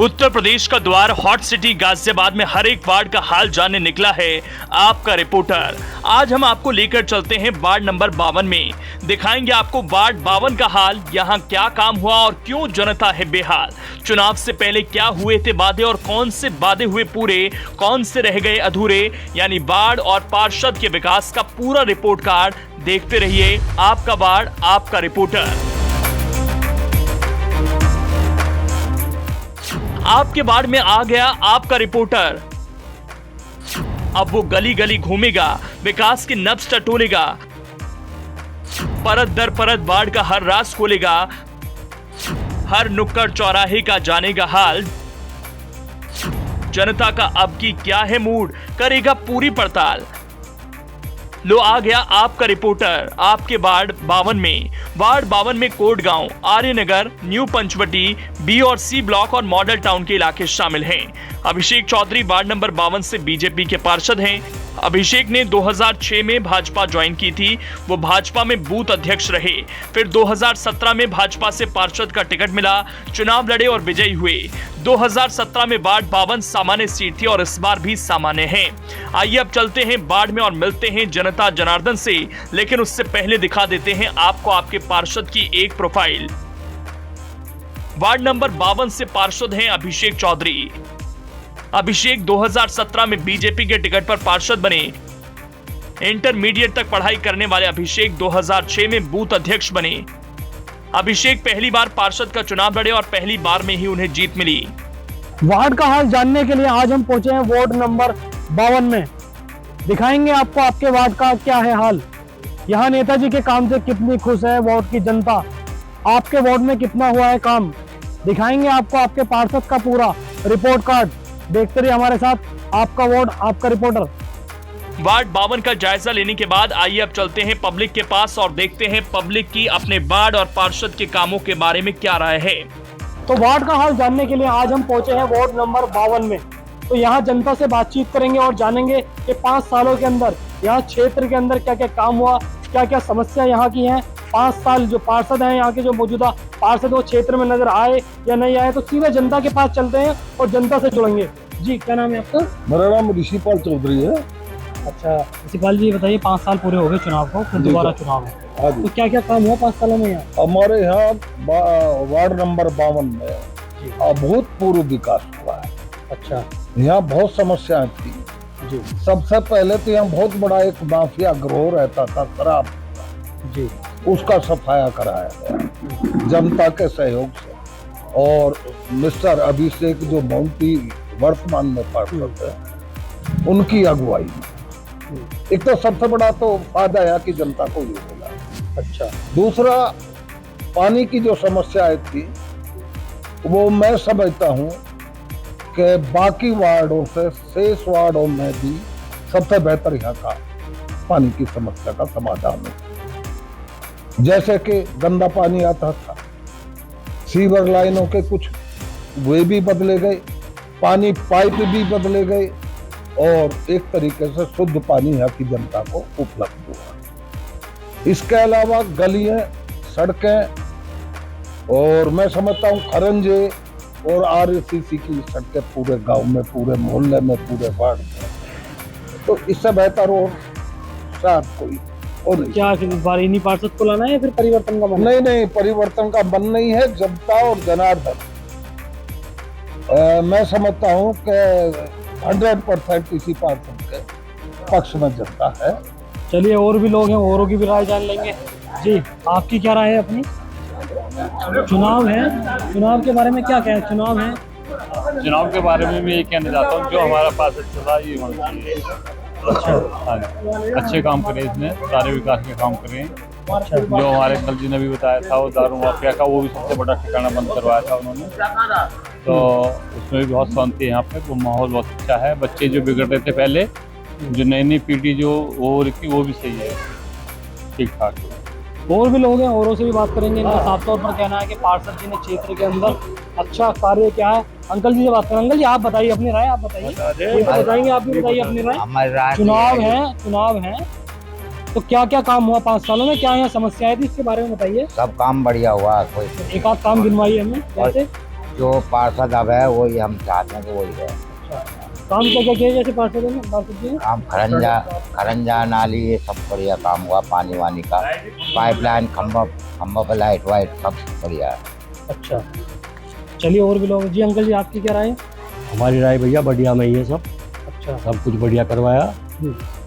उत्तर प्रदेश का द्वार hot city Ghaziabad में हर एक वार्ड का हाल जानने निकला है आपका रिपोर्टर। आज हम आपको लेकर चलते हैं वार्ड नंबर 52 में। दिखाएंगे आपको वार्ड 52 का हाल, यहाँ क्या काम हुआ और क्यों जनता है बेहाल। चुनाव से पहले क्या हुए थे वादे और कौन से वादे हुए पूरे, कौन से रह गए अधूरे, यानी वार्ड और पार्षद के विकास का पूरा रिपोर्ट कार्ड देखते रहिए। आपका वार्ड आपका रिपोर्टर। आपके वार्ड में आ गया आपका रिपोर्टर। अब वो गली गली घूमेगा, विकास की नब्ज टटोलेगा, परत दर परत वार्ड का हर राज खोलेगा, हर नुक्कड़ चौराहे का जानेगा हाल। जनता का अब की क्या है मूड, करेगा पूरी पड़ताल। लो आ गया आपका रिपोर्टर आपके वार्ड 52 में। वार्ड 52 में कोट गांव, आर्यनगर, न्यू पंचवटी, बी और सी ब्लॉक और मॉडल टाउन के इलाके शामिल हैं। अभिषेक चौधरी वार्ड नंबर 52 से बीजेपी के पार्षद हैं। अभिषेक ने 2006 में भाजपा ज्वाइन की थी। वो भाजपा में बूथ अध्यक्ष रहे। फिर 2017 में भाजपा से पार्षद का टिकट मिला, चुनाव लड़े और विजयी हुए। 2017 में वार्ड 52 सामान्य सीट थी और इस बार भी सामान्य है। आइए अब चलते हैं वार्ड में और मिलते हैं जनता जनार्दन से, लेकिन उससे पहले दिखा देते हैं आपको आपके पार्षद की एक प्रोफाइल। वार्ड नंबर 52 से पार्षद हैं अभिषेक चौधरी। अभिषेक 2017 में बीजेपी के टिकट पर पार्षद बने। इंटरमीडिएट तक पढ़ाई करने वाले अभिषेक 2006 में बूथ अध्यक्ष बने। अभिषेक पहली बार पार्षद का चुनाव लड़े और पहली बार में ही उन्हें जीत मिली। वार्ड का हाल जानने के लिए आज हम पहुंचे हैं वार्ड नंबर 52 में। दिखाएंगे आपको आपके वार्ड का क्या है हाल, यहाँ नेताजी के काम से कितनी खुश है वार्ड की जनता, आपके वार्ड में कितना हुआ है काम। दिखाएंगे आपको आपके पार्षद का पूरा रिपोर्ट कार्ड। देखते रहिए हमारे साथ, आपका वार्ड आपका रिपोर्टर। वार्ड 52 का जायजा लेने के बाद आइए अब चलते हैं पब्लिक के पास और देखते हैं पब्लिक की अपने वार्ड और पार्षद के कामों के बारे में क्या राय है। तो वार्ड का हाल जानने के लिए आज हम पहुंचे हैं वार्ड नंबर 52 में। तो यहाँ जनता से बातचीत करेंगे और जानेंगे कि 5 सालों के अंदर यहाँ क्षेत्र के अंदर क्या क्या काम हुआ, क्या क्या समस्या यहाँ की हैं। 5 साल जो पार्षद हैं यहाँ के, जो मौजूदा पार्षद वो क्षेत्र में नजर आए या नहीं आए। तो सीधे जनता के पास चलते हैं और जनता से जुड़ेंगे। जी क्या नाम है आपका? मेरा नाम ऋषिपाल चौधरी है। अच्छा ऋषिपाल जी, बताइए 5 साल पूरे हो गए चुनाव को, फिर दोबारा चुनाव है, तो क्या क्या काम हुआ 5 सालों में यहाँ? हमारे यहाँ वार्ड नंबर 52 में अभूतपूर्व विकास हुआ है। अच्छा, यहाँ बहुत समस्याएं थी जी। सबसे पहले तो यहाँ बहुत बड़ा एक माफिया ग्रोह रहता था शराब जी, उसका सफाया कराया गया जनता के सहयोग से। और मिस्टर अभिषेक जो माउंटी वर्तमान में पार्षद है, उनकी अगुवाई। एक तो सबसे बड़ा तो फायदा यहाँ की जनता को ये मिला। अच्छा, दूसरा पानी की जो समस्याएं थी वो मैं समझता हूँ कि बाकी वार्डों से शेष वार्डों में भी सबसे बेहतर यहाँ का पानी की समस्या का समाधान है। जैसे कि गंदा पानी आता था, सीवर लाइनों के कुछ वे भी बदले गए, पानी पाइप भी बदले गए और एक तरीके से शुद्ध पानी यहाँ की जनता को उपलब्ध हुआ। इसके अलावा गलियां, सड़कें और मैं समझता हूँ खरंजे और RCC की सड़कें पूरे गांव में, पूरे मोहल्ले में, पूरे वार्ड में, तो इससे बेहतर और शायद कोई और क्या इस बार इन्हीं पार्षद को लाना है या फिर परिवर्तन का मन? नहीं, परिवर्तन का मन नहीं है। जनता और जनार्दन मैं समझता हूँ कि 100% इसी पार्षद के पक्ष में जनता है। चलिए और भी लोग हैं, औरों की भी राय जान लेंगे। जी आपकी क्या राय है अपनी? चुनाव है, चुनाव के बारे में क्या कहें? चुनाव है, चुनाव के बारे में मैं ये कहना चाहता हूँ, जो हमारा पार्षद चला ये होना चाहिए। अच्छा, अच्छे काम करें, इसने सारे विकास के काम करें। अच्छा, जो हमारे अंकल जी ने भी बताया था वो दारू माफिया का, वो भी सबसे बड़ा ठिकाना बंद करवाया था उन्होंने, तो उसमें भी बहुत शांति है यहाँ पे। वो माहौल बहुत अच्छा है। बच्चे जो बिगड़ रहे थे पहले, जो नई पीढ़ी जो वो भी सही है, ठीक ठाक। और भी लोग हैं, औरों से भी बात करेंगे। इनका साफ तौर पर कहना है कि पार्षद जी ने क्षेत्र के अंदर अच्छा कार्य क्या है। अंकल जी से बात करें। अंकल जी आप बताइए अपनी राय, आप बताइए। बताएंगे, आप भी बताइए अपनी राय। चुनाव है तो क्या क्या काम हुआ 5 सालों में, क्या यहाँ समस्याएं थी, इसके बारे में बताइए। सब काम बढ़िया हुआ। कोई एक आध काम गिनवाइए हमें। जैसे जो पार्षद अब है वही हम चाहते हैं कि वही है। काम क्या क्या किया जैसे पार्षद जी ने? काम खरंजा नाली ये सब बढ़िया काम हुआ, पानी वानी का, पाइपलाइन, खम्बा पे लाइट वाइट सब बढ़िया है। अच्छा, चलिए और भी लोग। जी अंकल जी, आपकी क्या राय है? हमारी राय भैया बढ़िया में ही है सब। अच्छा। सब कुछ बढ़िया करवाया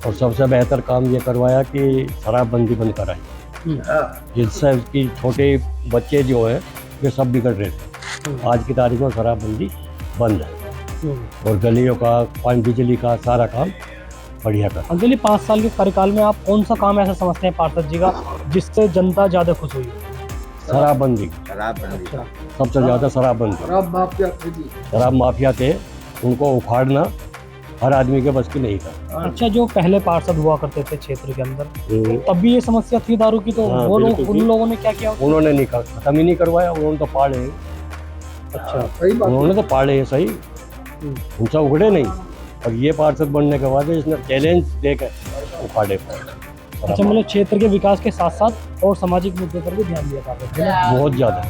और सबसे बेहतर काम ये करवाया कि शराबबंदी बंद कराई, जिससे कि छोटे बच्चे जो है ये सब बिगड़ रहे थे। आज की तारीख में शराबबंदी बंद है और गलियों का, पानी, बिजली का सारा काम बढ़िया कर। अंकल जी, 5 साल के कार्यकाल में आप कौन सा काम ऐसा समझते हैं पार्षद जी का जिससे जनता ज़्यादा खुश हुई? शराबबंदी, अच्छा। सबसे ज़्यादा शराबबंदी। शराब माफिया थे, उनको उखाड़ना हर आदमी के बस की नहीं था। अच्छा, जो पहले पार्षद हुआ करते थे क्षेत्र के अंदर, तब भी ये समस्या थी दारू की, तो हाँ, वो लोग, बिल्कुल उन थी। लोगों ने क्या किया? उन्होंने नहीं खत्म ही नहीं करवाया, उन्होंने तो पाड़े। अच्छा, उन्होंने तो पाड़े है सही, उनसे उखड़े नहीं। और ये पार्षद बनने के बाद इसने चैलेंज देकर उखाड़े। अच्छा, मतलब क्षेत्र के विकास के साथ साथ और सामाजिक मुद्दों पर भी ध्यान दिया पार्षद जी ने। बहुत ज़्यादा।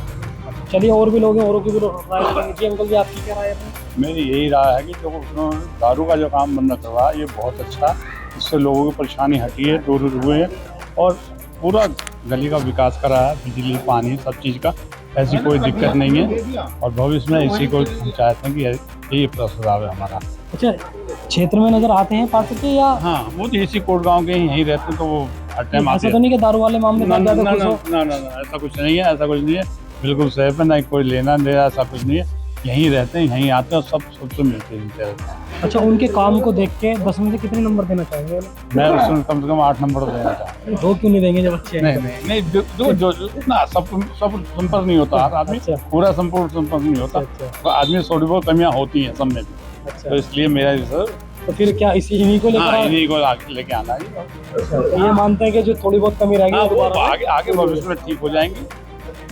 चलिए और भी लोग हैं, औरों की भी राय लेंगे। जी अंकल जी, आपकी क्या राय है? मेरी यही राय है कि जो उन्होंने दारू का जो काम बंद करवाया ये बहुत अच्छा है। इससे लोगों की परेशानी हटी है, दूर हुए हैं और पूरा गली का विकास करा है, बिजली पानी सब चीज़ का, ऐसी कोई दिक्कत नहीं है। और भविष्य में इसी को हम चाहते हैं कि यही प्रस्ताव है हमारा। अच्छा, क्षेत्र में नजर आते हैं पार्षद जी या? हाँ, वो तो इसी कोट गाँव के ही यहीं रहते हैं, तो वो हर टाइम आते ऐसा तो नहीं कि दारू वाले मामले में ज़्यादा खुश हो? ना, ऐसा कुछ नहीं है, ऐसा कुछ नहीं है, बिल्कुल सेफ है, ना कोई लेना देना ऐसा कुछ नहीं है। यहीं रहते हैं, यहीं आते हैं, सबसे मिलते हैं। अच्छा, उनके काम को देख के 10 में से कितने नंबर देना चाहेंगे? मैं उसमें कम से कम 8 नंबर देना चाहता हूँ। 2 क्यों नहीं देंगे जब अच्छे हैं? नहीं, जो ना सब संपर्क नहीं होता, हर आदमी अच्छा। पूरा संपूर्ण संपर्क नहीं होता, अच्छा। तो आदमी थोड़ी बहुत कमियाँ होती हैं सब में भी। अच्छा, तो इसलिए मेरा रिसर्च तो फिर क्या इन्हीं को लेकर आए? इन्हीं को लेके आना है। तो ये मानते हैं कि जो थोड़ी बहुत कमी रहेगी वो वो दोबारा आगे भविष्य में ठीक हो जाएंगे।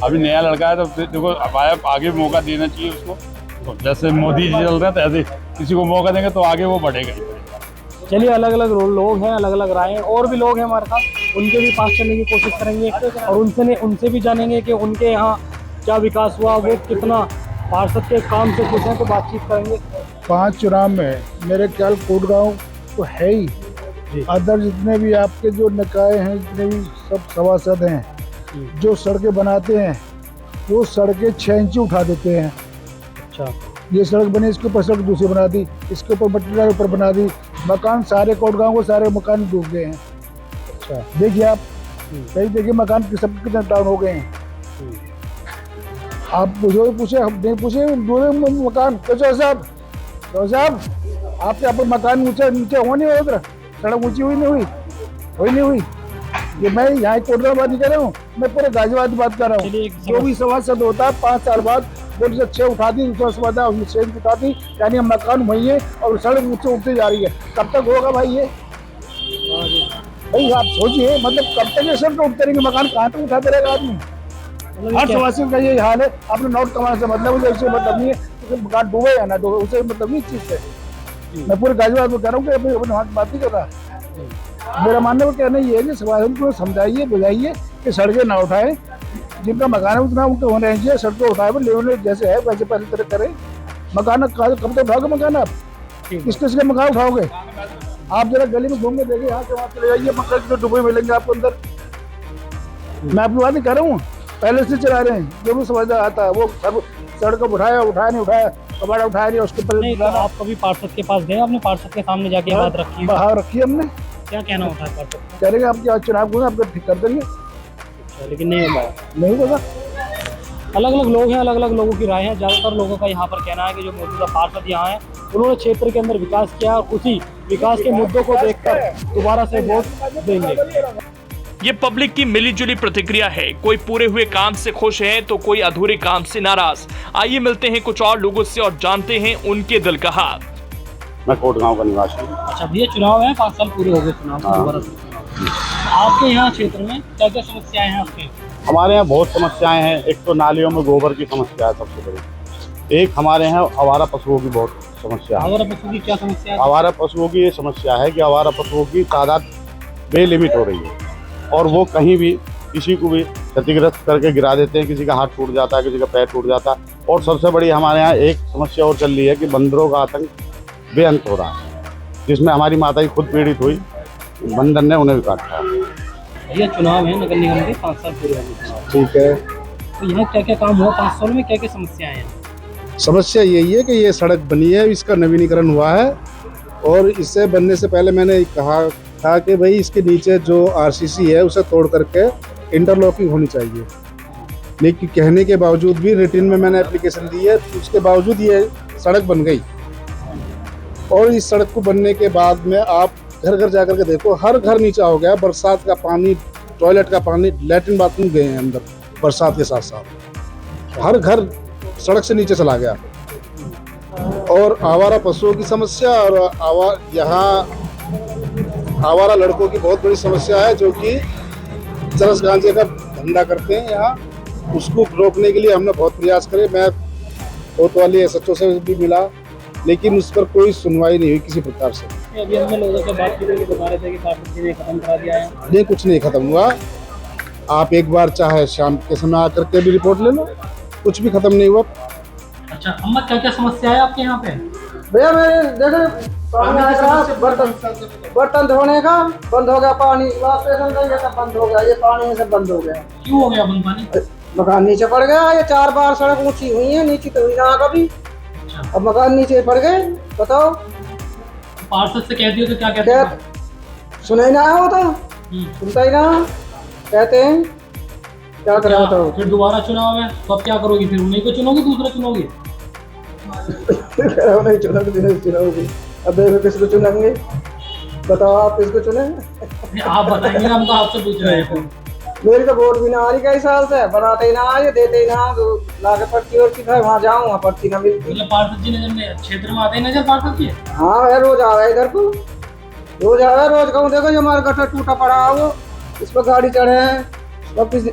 अभी नया लड़का है तो देखो अब आगे मौका देना चाहिए उसको। तो जैसे मोदी जी चल रहे हैं तो ऐसे किसी को मौका देंगे तो आगे वो बढ़ेगा ही बढ़ेगा। चलिए, अलग अलग लोग हैं, अलग अलग राय हैं, और भी लोग हैं हमारे साथ, उनके भी पास चलने की कोशिश करेंगे और उनसे भी जानेंगे कि उनके यहाँ क्या विकास हुआ, वो कितना पार्षद के काम से खुश हैं, तो बातचीत करेंगे। 5 चुनाव में मेरे ख्याल कोटगांव तो है ही, अदर जितने भी आपके जो निकाय हैं, जितने भी सब सभासद हैं, जो सड़कें बनाते हैं वो सड़कें 6 इंची उठा देते हैं। अच्छा, ये सड़क बनी, इसके ऊपर सड़क दूसरी बना दी, इसके ऊपर मट्टी ऊपर बना दी, मकान सारे कोटगांव को सारे मकान डूब गए हैं। अच्छा, देखिए आप कहीं देखिए मकान सब कितने डाउन हो गए हैं। आप पूछे हम नहीं पूछे, मकान तो साहब आपके यहाँ पर मकान ऊंचा नीचे हो नहीं हो, सड़क ऊंची हुई नहीं हुई। ये मैं यहाँ कोटगांव बात नहीं कर रहा हूँ, मैं पूरे गाजियाबाद की बात कर रहा हूँ। जो भी सभासद होता है 5 साल बाद वो 6 उठा दी, दूसरा सभा 6 उठा दी, यानी मकान वही है और सड़क ऊँचे उठती जा रही है। कब तक होगा भाई ये? भाई आप सोचिए, मतलब कब तक ये सड़क उठते रहेंगे, मकान कहाँ तक उठाते रहेगा आदमी? हर सभासद का ये हाल है। आपने नोट कमाने से मतलब मतलब नहीं है, मकान डूबे या ना डूबे उसे मतलब नहीं इस चीज से। मैं पूरे गाजियाबाद में कह रहा हूँ कि अपने वहाँ की बात नहीं कर रहा। मेरा मानने का कहना ये है कि सभासद को समझाइए बुझाइए कि सड़कें ना उठाए, जिनका मकान है उतना उनको होना चाहिए, सड़कें उठाए लेवल जैसे है वैसे पहले तरह करें। मकान कब तक उठाओगे मकान? आप किस किस के मकान उठाओगे? आप जरा गली में घूम के देखिए, यहाँ से वहाँ चले जाइए, मकान तो डूबे मिलेंगे आपको अंदर। मैं अपनी बात नहीं कर रहा हूँ, पहले से चला रहे हैं, जो भी समझ आता है वो सड़क उठाया नहीं उठाया, कबाड़ा उठाया नहीं, उसके नहीं, तो आप कभी पार्षद के पास गए? आपने पार्षद के सामने जाके बात रखी? बाहर रखी हमने। क्या कहना होता है पार्षद? कह रहे हैं आपके आज चुनाव को आपको ठीक कर देंगे, लेकिन नहीं हो पाया। नहीं होगा। अलग अलग लोग हैं, अलग अलग लोगों की राय है। ज़्यादातर लोगों का यहाँ पर कहना है कि जो मौजूदा पार्षद यहाँ हैं उन्होंने क्षेत्र के अंदर विकास किया और उसी विकास के मुद्दों को देखकर दोबारा से वोट देंगे। ये पब्लिक की मिलीजुली प्रतिक्रिया है। कोई पूरे हुए काम से खुश है तो कोई अधूरे काम से नाराज। आइए मिलते हैं कुछ और लोगों से और जानते हैं उनके दिल का हाल। मैं कोटगांव का निवासी हूँ। अच्छा भैया, चुनाव है, 5 साल पूरे हो गए चुनाव को, दोबारा से आपके यहाँ क्षेत्र में क्या क्या समस्याएं हैं आपके? हमारे यहाँ बहुत समस्याएं हैं। एक तो नालियों में गोबर की समस्या है सबसे बड़ी। एक हमारे यहाँ आवारा पशुओं की बहुत समस्या है। आवारा पशुओं की क्या समस्या है? आवारा पशुओं की ये समस्या है कि आवारा पशुओं की तादाद बेलिमिट हो रही है और वो कहीं भी किसी को भी क्षतिग्रस्त करके गिरा देते हैं। किसी का हाथ टूट जाता है, किसी का पैर टूट जाता है। और सबसे बड़ी हमारे यहाँ एक समस्या और चल रही है कि बंदरों का आतंक बेअंत हो रहा है, जिसमें हमारी माता ही खुद पीड़ित हुई, बंदर ने उन्हें भी काटा। भैया चुनाव है नगर निगम के 5 साल पूरे होने के। ठीक है। तो यहाँ क्या क्या काम हुआ 5 साल में, क्या क्या समस्याएं हैं? समस्या यही है कि ये सड़क बनी है, इसका नवीनीकरण हुआ है और इससे बनने से पहले मैंने कहा था कि भाई इसके नीचे जो आरसीसी है उसे तोड़ करके इंटरलॉकिंग होनी चाहिए। लेकिन कहने के बावजूद भी रिटर्न में मैंने एप्लीकेशन दी है, उसके बावजूद ये सड़क बन गई। और इस सड़क को बनने के बाद में आप घर घर जाकर के देखो, हर घर नीचा हो गया। बरसात का पानी, टॉयलेट का पानी, लैट्रिन बाथरूम गए हैं अंदर बरसात के साथ साथ। हर घर सड़क से नीचे चला गया। और आवारा पशुओं की समस्या और यहाँ आवारा लड़कों की बहुत बड़ी समस्या है, जो कि चरस गांजे का धंधा करते हैं यहाँ। उसको रोकने के लिए हमने बहुत प्रयास करे। मैं कोतवाली एसएचओ से भी मिला, लेकिन उस पर कोई सुनवाई नहीं हुई किसी प्रकार से। अभी हमने लोगों से बात की थी, बता रहे थे कि पार्षद जी ने खत्म करा दिया है। नहीं, कुछ नहीं खत्म हुआ। आप एक बार चाहे शाम के समय आकर के भी रिपोर्ट ले लो, कुछ भी खत्म नहीं हुआ। अच्छा अम्मा, क्या क्या समस्या है आपके यहाँ पे? भैया मेरे देखो पानी आ रहा, बर्तन धोने का बंद हो गया, पानी ये सब बंद हो गया, ये पानी से बंद हो गया। क्यों हो गया बंद पानी? मकान नीचे पड़ गया। ये 4 बार सड़क ऊंची हुई है, नीचे तो हुई ना कभी। अब मकान नीचे पड़ गए, बताओ। पार्षद से कह दियो तो क्या कहते हैं? सुना ही ना है वो तो, सुनता ही ना, कहते हैं क्या करें बताओ। फिर दोबारा चुनाव है तो अब क्या करोगी? फिर उन्हीं को चुनोगी, दूसरा चुनोगी? नहीं चुनोगी। अब देखो किसको चुनेंगे, बताओ आप किसको चुने? आप बताएंगे ना, हम तो आपसे पूछ रहे हैं। मेरी तो वोट भी ना आ रही कई साल से, बनाते ही ना आ, ये देते ही ना। तो लाके पर्ची और है, वहाँ जाऊँ वहाँ पर्ची ना मिलती। मतलब पार्षद जी नजर में, क्षेत्र में आते ही नजर पार्षद जी? हाँ भाई, रोज आ रहा है इधर को, रोज आ रहा है। रोज कहूँ देखो, जो हमारा गटर टूटा पड़ा है वो, इस पर गाड़ी चढ़े हैं, वापिस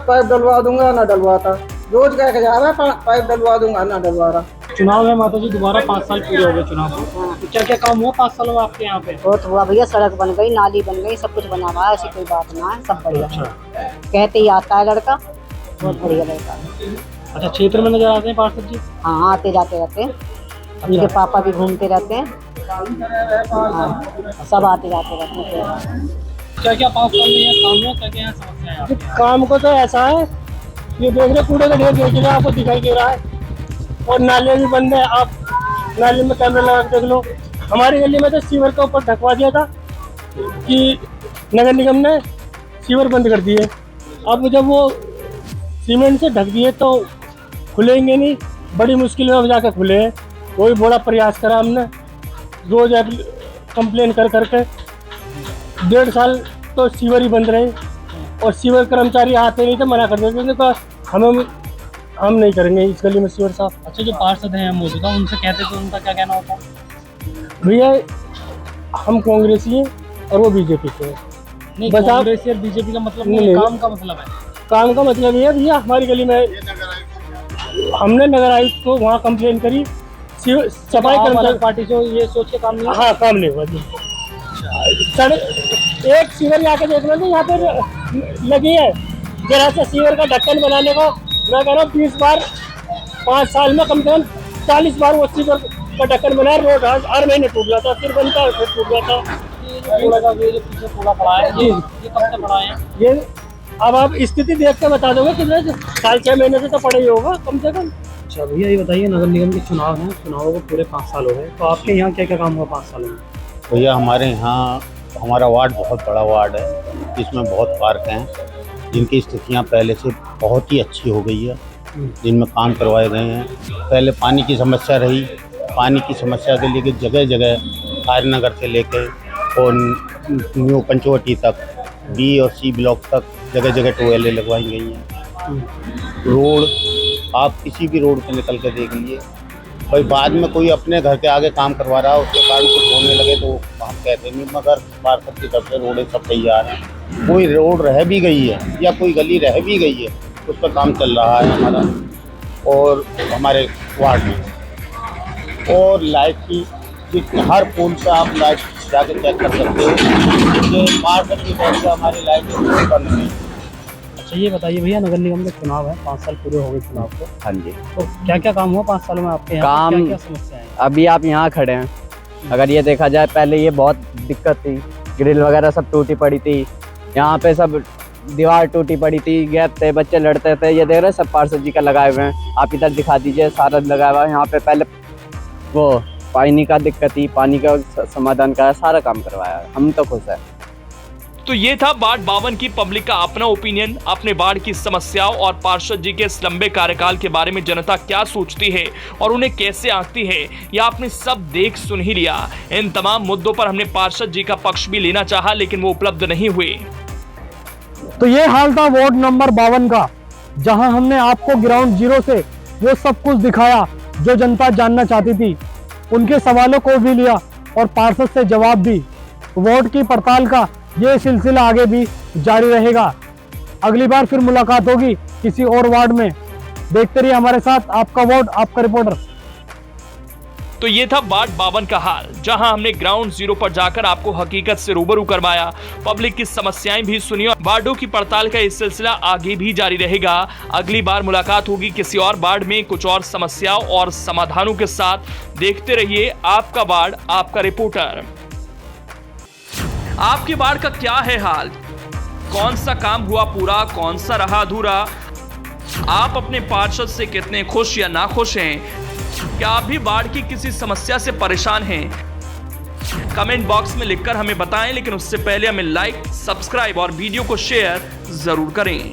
पाइप डलवा दूंगा ना डलवाता। रोज कह के जा रहा है पाइप डलवा दूंगा ना डलवा रहा। चुनाव है माता जी, दोबारा 5 साल पूरे हो गए चुनाव को। तो क्या क्या काम हुआ 5 सालों में आपके यहाँ पे? बहुत हुआ भैया, सड़क बन गई, नाली बन गई, सब कुछ बना हुआ है, ऐसी कोई बात ना है, सब बढ़िया। कहते ही आता है लड़का, बहुत बढ़िया लड़का। अच्छा, क्षेत्र में नजर आते हैं पार्षद जी? हाँ, आते जाते रहते हैं, उनके पापा भी घूमते रहते हैं। हाँ, सब आते जाते रहते हैं। क्या क्या 5 साल में यहाँ काम हुआ, क्या क्या समस्या है? काम को तो ऐसा है, ये देख रहे कूड़े का ढेर देख रहे आपको दिखाई दे रहा है, और नाले भी बंद है। आप नाले में कैमरा लगा देख लो। हमारी गली में तो सीवर का ऊपर ढकवा दिया था कि नगर निगम ने सीवर बंद कर दिए। अब जब वो सीमेंट से ढक दिए तो खुलेंगे नहीं, बड़ी मुश्किल में अब जाकर खुले हैं। वो भी बड़ा प्रयास करा हमने, रोज कंप्लेन कर करके 1.5 साल तो सीवर ही बंद रहे, और सीवर कर्मचारी आते नहीं तो मना कर देते थे, हम नहीं करेंगे इस गली में सीवर साफ। अच्छा, जो पार्षद हैं मौजूदा, उनसे कहते तो उनका क्या कहना होता? भैया हम कांग्रेसी हैं और वो बीजेपी से हैं। नहीं, कांग्रेसी और बीजेपी का मतलब नहीं, काम का मतलब है। काम का मतलब ये है भैया, हमारी गली में हमने नगर आयुक्त को वहाँ कंप्लेन करी, सफाई कर्मचारी पार्टी से ये सोच के काम नहीं। हाँ, काम नहीं हुआ जी। एक सीवर आके देख लो, यहाँ पे लगी है जरा सा सीवर का ढक्कन बनाने को। मैं कह रहा हूँ 20 बार 5 साल में कम से कम 40 बार वो सीवर का ढक्कन बनाया। रोड हर महीने टूट जाता, फिर बनता है, फिर टूट जाता। ये जो पीछे कूड़ा पड़ा है, ये कब से पड़ा है? ये अब आप स्थिति देख के बता दोगे कितने साल 6 महीने से तो पड़ा ही होगा कम से कम। अच्छा भैया, ये बताइए, नगर निगम के चुनाव हैं, चुनाव को पूरे 5 साल हो गए, तो आपके यहाँ क्या क्या काम हुआ 5 सालों में? भैया हमारे यहाँ, हमारा वार्ड बहुत बड़ा वार्ड है, इसमें बहुत पार्क हैं जिनकी स्थितियाँ पहले से बहुत ही अच्छी हो गई है, जिनमें काम करवाए गए हैं। पहले पानी की समस्या रही, पानी की समस्या के लिए जगह जगह आर्यनगर से लेकर और न्यू पंचवटी तक, बी और सी ब्लॉक तक जगह जगह टोयलें लगवाई गई हैं। रोड, आप किसी भी रोड पे निकल कर देख लीजिए, भाई बाद में कोई अपने घर के आगे काम करवा रहा है, उसके कारण कुछ होने लगे तो हम कहते नहीं, मगर पार्षद की तरफ से रोडें सब तैयार हैं। कोई रोड रह भी गई है या कोई गली रह भी गई है, उस पर काम चल रहा है हमारा और हमारे वार्ड में। और लाइट की, हर पोल पे आप लाइट जाके चेक कर सकते हो कि पार्षद की तरफ से हमारी लाइट बंद नहीं। अच्छा, अच्छा ये बताइए भैया, नगर निगम में चुनाव है, 5 साल पूरे हो गए चुनाव को, हाँ जी। तो क्या क्या काम हुआ 5 सालों में आपके यहाँ? काम- क्या क्या समस्याएं हैं? अभी आप यहाँ खड़े हैं, अगर ये देखा जाए पहले ये बहुत दिक्कत थी, ग्रिल वगैरह सब टूटी पड़ी थी, यहाँ पे सब दीवार टूटी पड़ी थी, गैप थे, बच्चे लड़ते थे। ये देख रहे हैं सब पार्षद जी का लगाए हुए हैं, आप इधर दिखा दीजिए, सारा लगाया हुआ है। यहाँ पे पहले वो पानी का दिक्कत थी, पानी का समाधान का सारा काम करवाया है, हम तो खुश है। तो ये था वार्ड 52 की पब्लिक का अपना ओपिनियन। अपने वार्ड की समस्याओं और पार्षद जी के इस लंबे कार्यकाल के बारे में जनता क्या सोचती है और उन्हें कैसे आंकती है, यह आपने सब देख सुन ही लिया। इन तमाम मुद्दों पर हमने पार्षद जी का पक्ष भी लेना चाहा, लेकिन वो उपलब्ध नहीं हुए। तो ये हाल था वार्ड नंबर 52 का, जहां हमने आपको ग्राउंड जीरो से वो सब कुछ दिखाया जो जनता जानना चाहती थी। उनके सवालों को भी लिया और पार्षद से जवाब भी। वार्ड की पड़ताल का ये सिलसिला आगे भी जारी रहेगा। अगली बार फिर मुलाकात होगी किसी और वार्ड में। देखते रहिए हमारे साथ आपका वार्ड, आपका रिपोर्टर। तो ये था वार्ड 52 का हाल, जहां हमने ग्राउंड जीरो पर जाकर आपको हकीकत से रूबरू करवाया, पब्लिक की समस्याएं भी सुनी। वार्डों की पड़ताल का ये सिलसिला आगे भी जारी रहेगा। अगली बार मुलाकात होगी किसी और वार्ड में कुछ और समस्याओं और समाधानों के साथ। देखते रहिए आपका वार्ड, आपका रिपोर्टर। आपके वार्ड का क्या है हाल? कौन सा काम हुआ पूरा, कौन सा रहा अधूरा? आप अपने पार्षद से कितने खुश या नाखुश हैं? क्या आप भी वार्ड की किसी समस्या से परेशान हैं? कमेंट बॉक्स में लिखकर हमें बताएं, लेकिन उससे पहले हमें लाइक, सब्सक्राइब और वीडियो को शेयर जरूर करें।